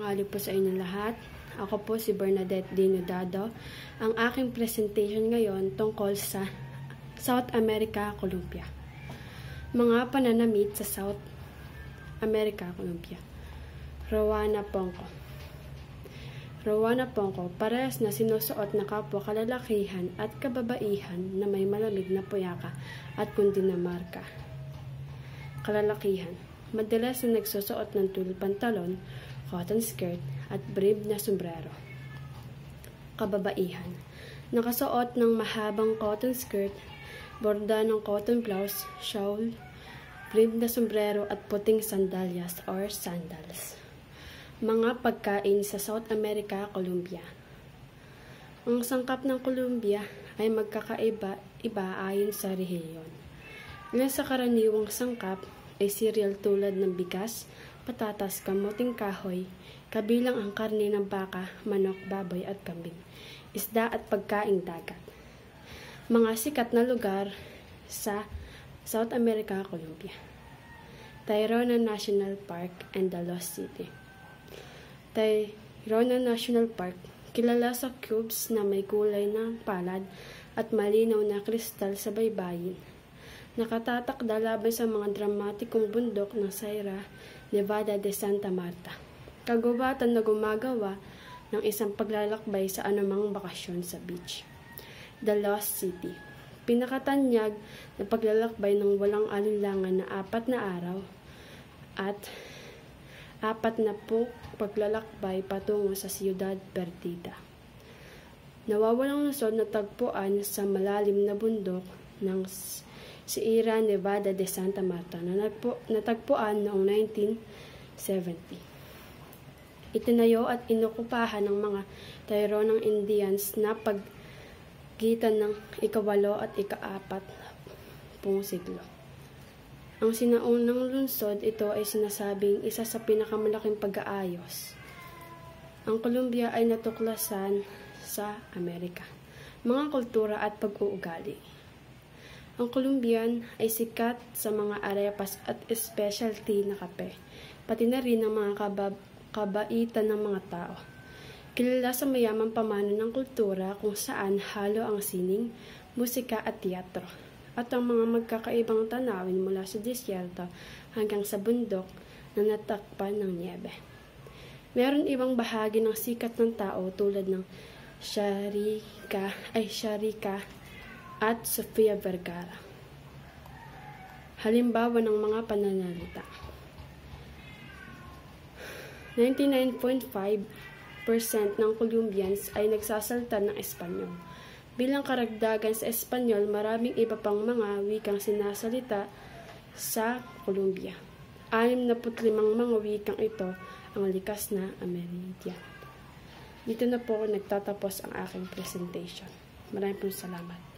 tanghali po sa inyong lahat. Ako po si Bernadette Dinodado. Ang aking presentation ngayon tungkol sa South America, Colombia. Mga pananamit sa South America, Colombia. Rowana Ponco. Rowana Ponco, parehas na sinusuot na kapwa kalalakihan at kababaihan na may malamig na puyaka at Cundinamarca. Kalalakihan. Madalas na nagsusuot ng tulle pantalon, cotton skirt, at brief na sombrero. Kababaihan. Nakasuot ng mahabang cotton skirt, borda ng cotton blouse, shawl, brief na sombrero at puting sandalyas or sandals. Mga pagkain sa South America, Colombia. Ang sangkap ng Colombia ay magkakaiba ayon sa rehiyon. Ilan sa karaniwang sangkap ay cereal tulad ng bigas, patatas, kamuting kahoy, kabilang ang karne ng baka, manok, baboy at kambing, isda at pagkaing dagat. Mga sikat na lugar sa South America, Colombia. Tayrona National Park and the Lost City. Tayrona National Park, kilala sa cubes na may kulay ng palad at malinaw na kristal sa baybayin. Nakatatakda laban sa mga dramatikong bundok ng Sierra Nevada de Santa Marta. Kagubatan na gumagawa ng isang paglalakbay sa anumang bakasyon sa beach. The Lost City. Pinakatanyag na paglalakbay ng walang alinlangan na 4 na araw at 4 na paglalakbay patungo sa Ciudad Perdida. Nawawalang lungsod na tagpuan sa malalim na bundok ng Sierra Nevada de Santa Marta na natagpuan noong 1970. Itinayo at inokupahan ng mga Tayronang Indians na pagitan ng ika-8 at ika-4 siglo. Ang sinaunang lungsod ito ay sinasabing isa sa pinakamalaking pag-aayos. Ang Colombia ay natuklasan sa Amerika. Mga kultura at pag-uugali. Ang Colombian ay sikat sa mga arepas at specialty na kape, pati na rin ang mga kabaitan ng mga tao. Kilala sa mayamang pamano ng kultura kung saan halo ang sining, musika at teatro, at ang mga magkakaibang tanawin mula sa disyerto hanggang sa bundok na natakpan ng niebe. Meron ibang bahagi ng sikat ng tao tulad ng Sharika at Sofia Vergara. Halimbawa ng mga pananalita. 99.5% ng Colombians ay nagsasalita ng Espanyol. Bilang karagdagan sa Espanyol, maraming iba pang mga wikang sinasalita sa Colombia. 65 mga wikang ito ang likas na Amerindian. Dito na po nagtatapos ang aking presentation. Maraming salamat.